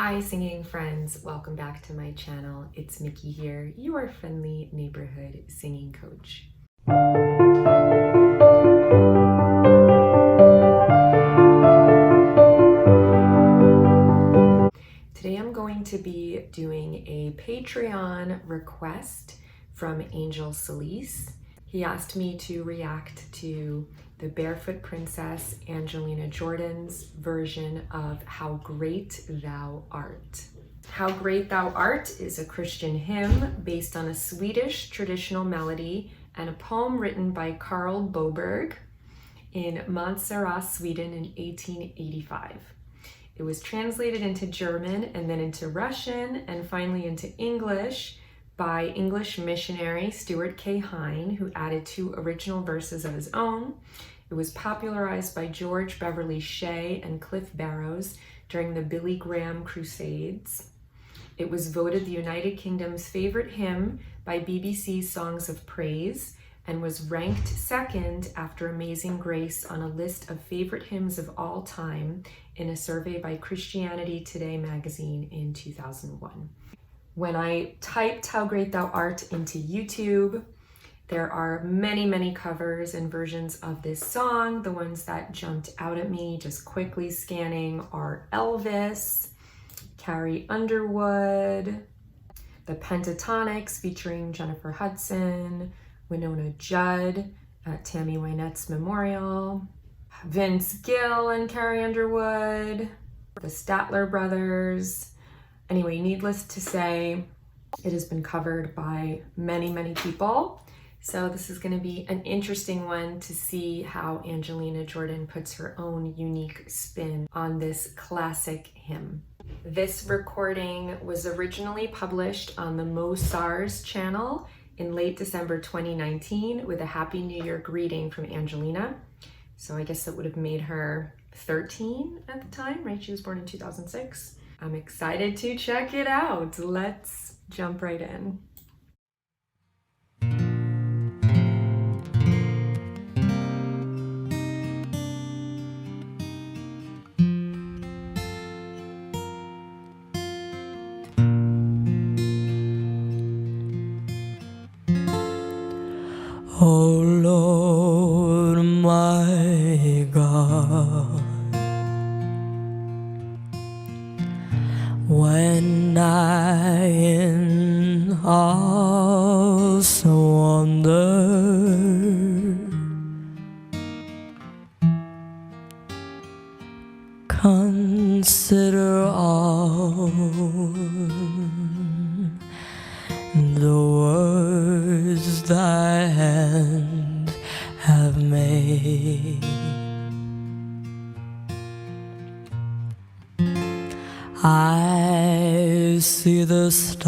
Hi singing friends, welcome back to my channel. It's Mickey here, your friendly neighborhood singing coach. Today I'm going to be doing a Patreon request from Angel Celise. He asked me to react to the Barefoot Princess Angelina Jordan's version of How Great Thou Art. How Great Thou Art is a Christian hymn based on a Swedish traditional melody and a poem written by Carl Boberg in Montserrat, Sweden in 1885. It was translated into German and then into Russian and finally into English by English missionary Stuart K. Hine, who added 2 original verses of his own. It was popularized by George Beverly Shea and Cliff Barrows during the Billy Graham Crusades. It was voted the United Kingdom's favorite hymn by BBC Songs of Praise and was ranked 2nd after Amazing Grace on a list of favorite hymns of all time in a survey by Christianity Today magazine in 2001. When I typed How Great Thou Art into YouTube, there are many covers and versions of this song. The ones that jumped out at me just quickly scanning are Elvis, Carrie Underwood, the Pentatonics featuring Jennifer Hudson, Winona Judd at Tammy Wynette's memorial, Vince Gill and Carrie Underwood, the Statler brothers. Anyway, needless to say, it has been covered by many people. So this is going to be an interesting one to see how Angelina Jordan puts her own unique spin on this classic hymn. This recording was originally published on the Mo Sars channel in late December 2019 with a Happy New Year greeting from Angelina. So I guess that would have made her 13 at the time, right? She was born in 2006. I'm excited to check it out. Let's jump right in. Oh Lord, my God, when I in awesome wonder consider all the words thy hand have made, I see the stars,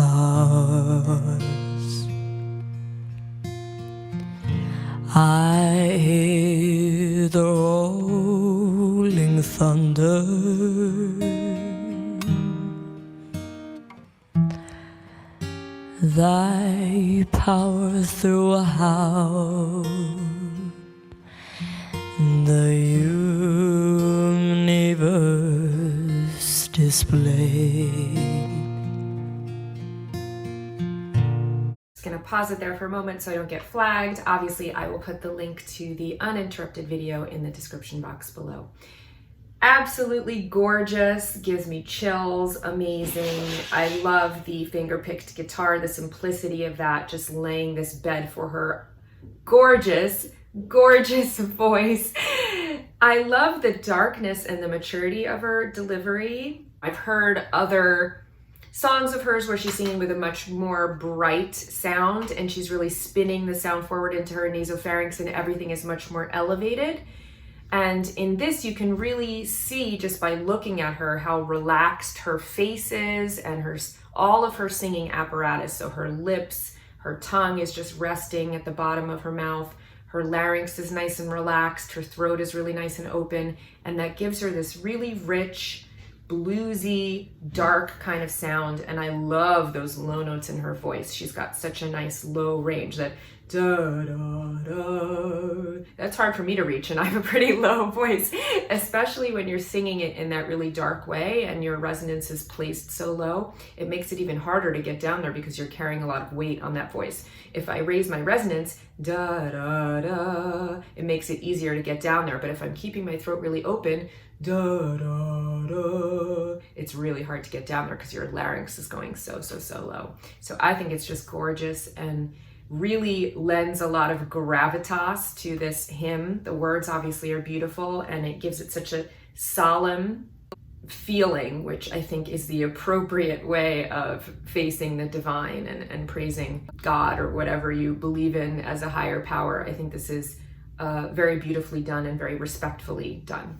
I hear the rolling thunder, thy power throughout the universe displayed. Just gonna pause it there for a moment so I don't get flagged. Obviously, I will put the link to the Uninterrupted video in the description box below. Absolutely gorgeous, gives me chills, amazing. I love the finger-picked guitar, the simplicity of that, just laying this bed for her. Gorgeous voice. I love the darkness and the maturity of her delivery. I've heard other songs of hers where she's singing with a much more bright sound and she's really spinning the sound forward into her nasopharynx and everything is much more elevated. And in this, you can really see just by looking at her how relaxed her face is and all of her singing apparatus. So her lips, her tongue is just resting at the bottom of her mouth. Her larynx is nice and relaxed. Her throat is really nice and open. And that gives her this really rich, bluesy, dark kind of sound. And I love those low notes in her voice. She's got such a nice low range that da da da. That's hard for me to reach, and I have a pretty low voice, especially when you're singing it in that really dark way and your resonance is placed so low. It makes it even harder to get down there because you're carrying a lot of weight on that voice. If I raise my resonance, da da da, it makes it easier to get down there. But if I'm keeping my throat really open, da da da, it's really hard to get down there because your larynx is going so low. So I think it's just gorgeous and really lends a lot of gravitas to this hymn. The words obviously are beautiful and it gives it such a solemn feeling, which I think is the appropriate way of facing the divine and praising God or whatever you believe in as a higher power. I think this is very beautifully done and very respectfully done.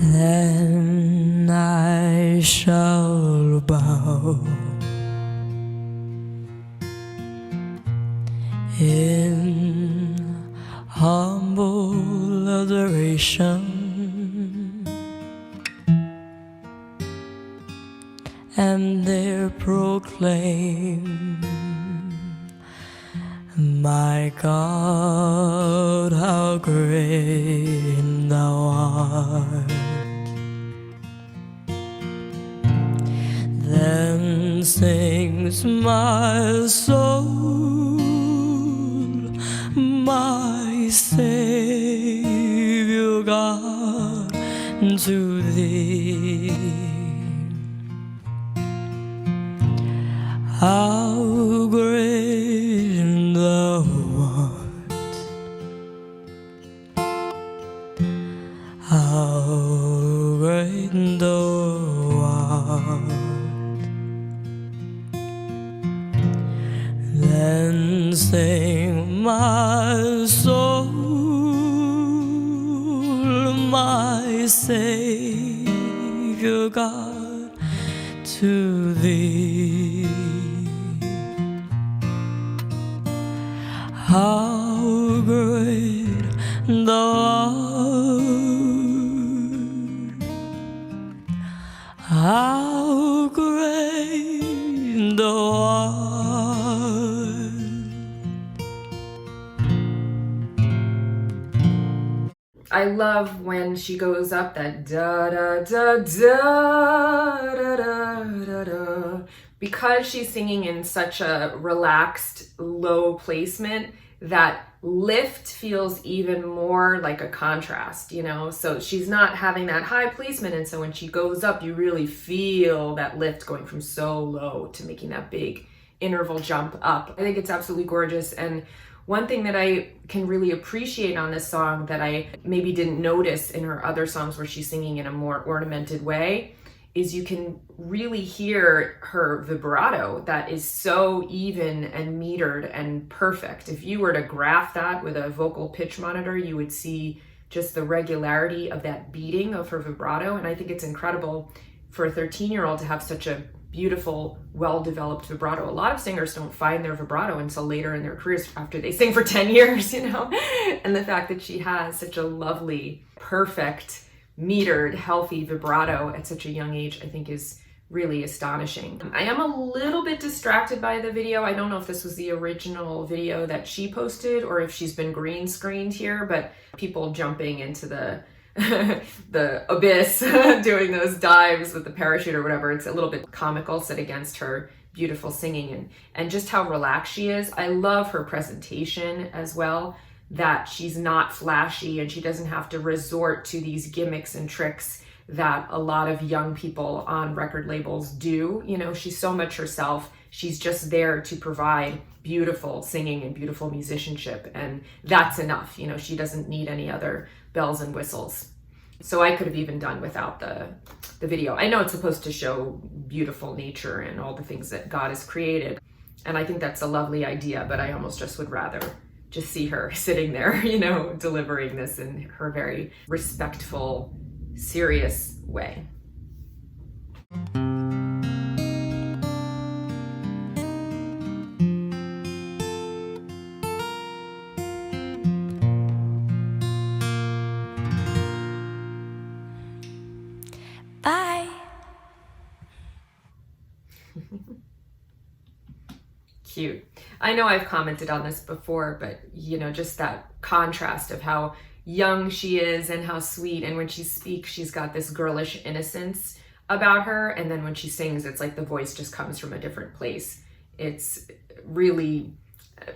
Then I shall bow in humble adoration, and there proclaim, my God, how great thou art. Then sings my soul, my Savior God, to thee. How great thou art, how great thou art. Then sing my soul, my Savior God, to thee. How great thou art, how great thou art. I love when she goes up that da da da da da da da da. Because she's singing in such a relaxed, low placement, that lift feels even more like a contrast, you know? So she's not having that high placement, and so when she goes up, you really feel that lift going from so low to making that big interval jump up. I think it's absolutely gorgeous. And one thing that I can really appreciate on this song that I maybe didn't notice in her other songs where she's singing in a more ornamented way is you can really hear her vibrato that is so even and metered and perfect. If you were to graph that with a vocal pitch monitor, you would see just the regularity of that beating of her vibrato. And I think it's incredible for a 13-year-old to have such a beautiful, well-developed vibrato. A lot of singers don't find their vibrato until later in their careers after they sing for 10 years, you know? And the fact that she has such a lovely, perfect, metered, healthy vibrato at such a young age, I think is really astonishing. I am a little bit distracted by the video. I don't know if this was the original video that she posted or if she's been green screened here, but people jumping into the the abyss, doing those dives with the parachute or whatever. It's a little bit comical set against her beautiful singing and just how relaxed she is. I love her presentation as well, that she's not flashy and she doesn't have to resort to these gimmicks and tricks that a lot of young people on record labels do. You know, she's so much herself. She's just there to provide beautiful singing and beautiful musicianship, and that's enough. You know, she doesn't need any other bells and whistles. So I could have even done without the video. I know it's supposed to show beautiful nature and all the things that God has created, and I think that's a lovely idea, but I almost just would rather just see her sitting there, you know, delivering this in her very respectful, serious way. Cute. I know I've commented on this before, but you know, just that contrast of how young she is and how sweet. And when she speaks, she's got this girlish innocence about her. And then when she sings, it's like the voice just comes from a different place. It's really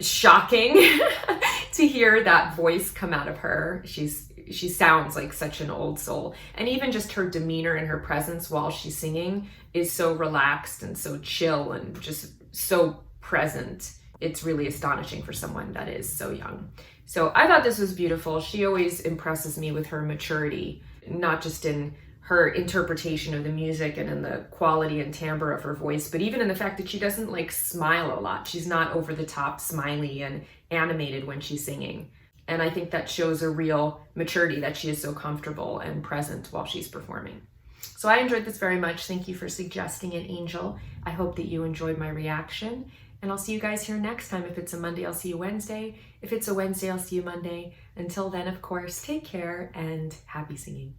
shocking to hear that voice come out of her. She sounds like such an old soul. And even just her demeanor and her presence while she's singing is so relaxed and so chill and just so present. It's really astonishing for someone that is so young. So I thought this was beautiful. She always impresses me with her maturity, not just in her interpretation of the music and in the quality and timbre of her voice, but even in the fact that she doesn't like smile a lot. She's not over the top smiley and animated when she's singing. And I think that shows a real maturity, that she is so comfortable and present while she's performing. So I enjoyed this very much. Thank you for suggesting it, Angel. I hope that you enjoyed my reaction. And I'll see you guys here next time. If it's a Monday, I'll see you Wednesday. If it's a Wednesday, I'll see you Monday. Until then, of course, take care and happy singing.